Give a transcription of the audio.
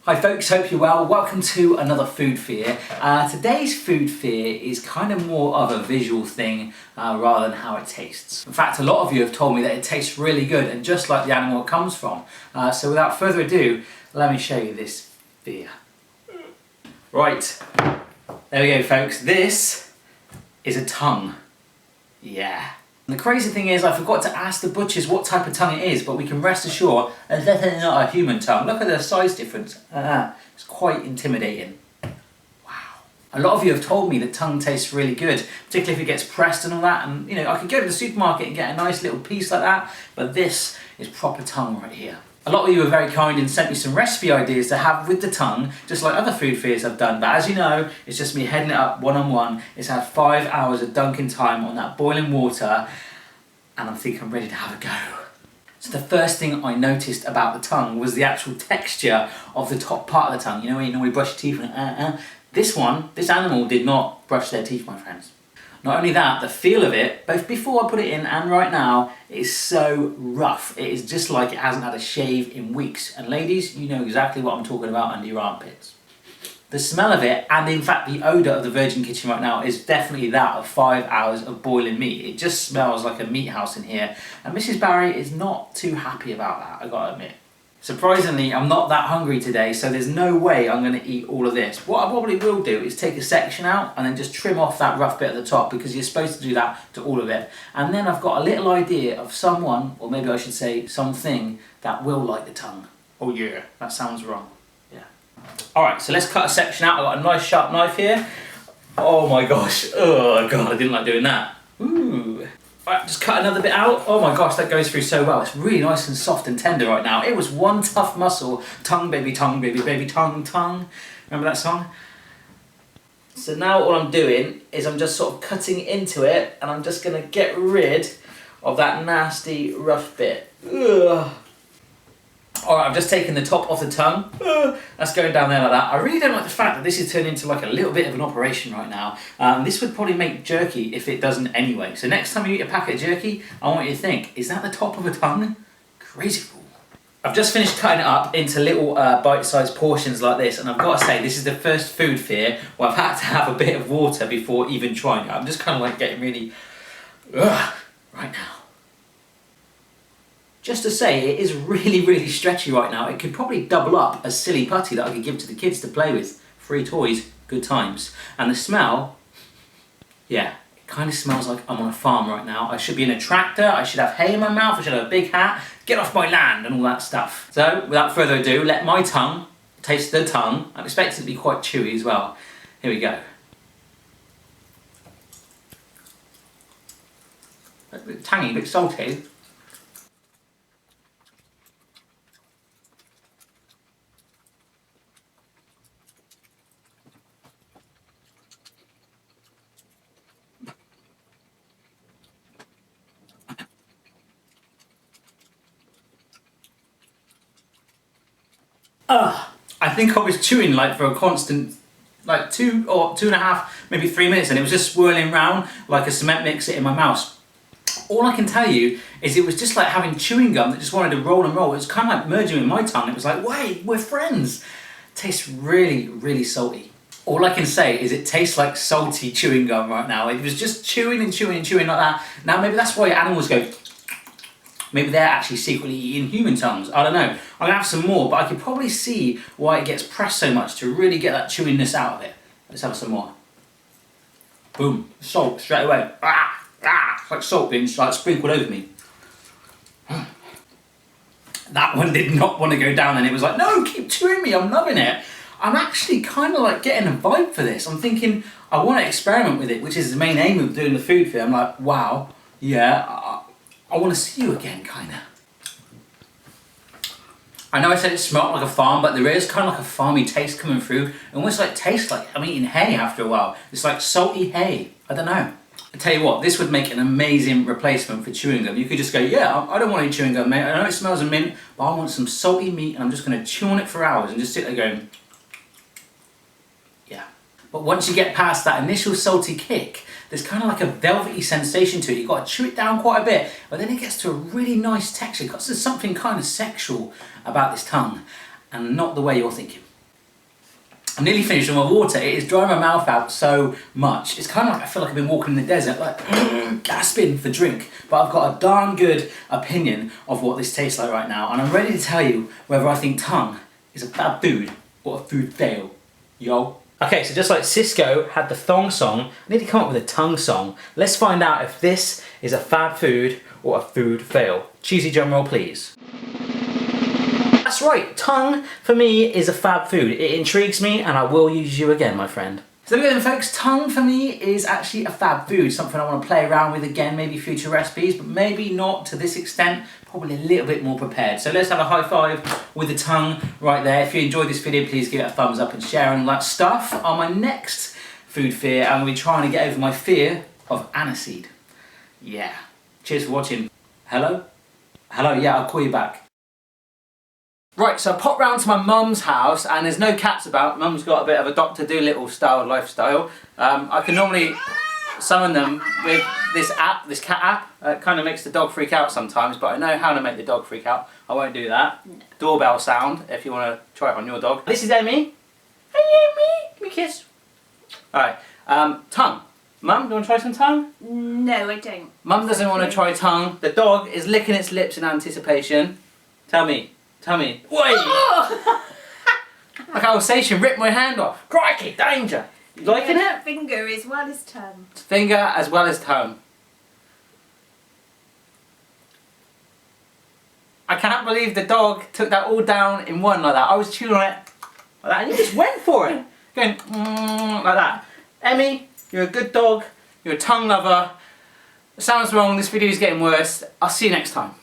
Hi folks, hope you're well. Welcome to another food fear. Today's food fear is kind of more of a visual thing rather than how it tastes. In fact, a lot of you have told me that it tastes really good and just like the animal it comes from. So without further ado, let me show you this fear. Right, there we go folks. This is a tongue. Yeah. And the crazy thing is I forgot to ask the butchers what type of tongue it is, but we can rest assured it's definitely not a human tongue. Look at the size difference. It's quite intimidating. Wow. A lot of you have told me that tongue tastes really good, particularly if it gets pressed and all that. And you know, I could go to the supermarket and get a nice little piece like that, but this is proper tongue right here. A lot of you were very kind and sent me some recipe ideas to have with the tongue, just like other food fears I've done. But as you know, it's just me heading it up one-on-one. It's had 5 hours of dunking time on that boiling water, and I think I'm ready to have a go. So the first thing I noticed about the tongue was the actual texture of the top part of the tongue. You know where you normally brush your teeth and This animal did not brush their teeth, my friends. Not only that, the feel of it, both before I put it in and right now, is so rough. It is just like it hasn't had a shave in weeks. And ladies, you know exactly what I'm talking about under your armpits. The smell of it, and in fact the odour of the Virgin Kitchen right now, is definitely that of 5 hours of boiling meat. It just smells like a meat house in here. And Mrs. Barry is not too happy about that, I gotta admit. Surprisingly, I'm not that hungry today, so there's no way I'm going to eat all of this. What I probably will do is take a section out and then just trim off that rough bit at the top, because you're supposed to do that to all of it. And then I've got a little idea of someone, or maybe I should say something, that will like the tongue. Oh yeah, that sounds wrong. Yeah. Alright, so let's cut a section out. I've got a nice sharp knife here. Oh my gosh. Oh god, I didn't like doing that. Ooh. Right, just cut another bit out. Oh my gosh, that goes through so well. It's really nice and soft and tender right now. It was one tough muscle. Tongue, baby, baby, tongue, tongue. Remember that song? So now all I'm doing is I'm just sort of cutting into it, and I'm just going to get rid of that nasty rough bit. Ugh. Alright, I've just taken the top off the tongue. That's going down there like that. I really don't like the fact that this is turned into like a little bit of an operation right now. This would probably make jerky if it doesn't anyway. So next time you eat a packet of jerky, I want you to think, is that the top of a tongue? Crazy fool. I've just finished cutting it up into little bite-sized portions like this, and I've got to say, this is the first food fear where I've had to have a bit of water before even trying it. I'm just kind of like getting really right now. Just to say, it is really, really stretchy right now. It could probably double up a silly putty that I could give to the kids to play with. Free toys, good times. And the smell, yeah, it kind of smells like I'm on a farm right now. I should be in a tractor, I should have hay in my mouth, I should have a big hat, get off my land and all that stuff. So, without further ado, let my tongue taste the tongue. I'm expecting it to be quite chewy as well. Here we go. A bit tangy, a bit salty. I think I was chewing like for a constant, like 2 or 2.5, maybe 3 minutes, and it was just swirling round like a cement mixer in my mouth. All I can tell you is it was just like having chewing gum that just wanted to roll and roll. It was kind of like merging in my tongue. It was like, wait, we're friends. It tastes really, really salty. All I can say is it tastes like salty chewing gum right now. It was just chewing and chewing and chewing like that. Now maybe that's why animals go. Maybe they're actually secretly eating human tongues. I don't know. I'm going to have some more, but I can probably see why it gets pressed so much to really get that chewiness out of it. Let's have some more. Boom. Salt straight away. It's like salt being like sprinkled over me. That one did not want to go down, and it was like, no, keep chewing me. I'm loving it. I'm actually kind of like getting a vibe for this. I'm thinking I want to experiment with it, which is the main aim of doing the food fair. I'm like, wow, yeah, I want to see you again, kind of. I know I said it smelled like a farm, but there is kind of like a farmy taste coming through. It almost like tastes like I'm eating hay after a while. It's like salty hay. I don't know. I tell you what, this would make an amazing replacement for chewing gum. You could just go, yeah, I don't want any chewing gum, mate. I know it smells of mint, but I want some salty meat, and I'm just going to chew on it for hours and just sit there going, yeah. But once you get past that initial salty kick, there's kind of like a velvety sensation to it. You've got to chew it down quite a bit, but then it gets to a really nice texture because there's something kind of sexual about this tongue, and not the way you're thinking. I'm nearly finished with my water. It is drying my mouth out so much. It's kind of like I feel like I've been walking in the desert, like gasping for drink. But I've got a darn good opinion of what this tastes like right now, and I'm ready to tell you whether I think tongue is a bad food or a food fail. Yo. Okay, so just like Cisco had the thong song, I need to come up with a tongue song. Let's find out if this is a fad food or a food fail. Cheesy drum roll, please. That's right, tongue for me is a fab food. It intrigues me and I will use you again, my friend. So there we go then, folks. Tongue for me is actually a fab food, something I want to play around with again, maybe future recipes, but maybe not to this extent, probably a little bit more prepared. So let's have a high five with the tongue right there. If you enjoyed this video, please give it a thumbs up and share and all that stuff. On my next food fear, I'm going to be trying to get over my fear of aniseed. Yeah. Cheers for watching. Hello? Hello, yeah, I'll call you back. Right, so I popped round to my mum's house and there's no cats about. Mum's got a bit of a Dr. Dolittle style lifestyle. I can normally summon them with this app, this cat app. It kind of makes the dog freak out sometimes, but I know how to make the dog freak out. I won't do that. Doorbell sound, if you want to try it on your dog. This is Amy. Hey Amy, give me a kiss. Alright, tongue. Mum, do you want to try some tongue? No, I don't. Mum doesn't want to try tongue. The dog is licking its lips in anticipation. Tell me. Wait! Oh! Like Alsatian ripped my hand off. Crikey, danger! You liking it? Finger as well as tongue. Finger as well as tongue. I can't believe the dog took that all down in one like that. I was chewing on it like that and you just went for it. Going like that. Emmy, you're a good dog. You're a tongue lover. Sounds wrong, this video is getting worse. I'll see you next time.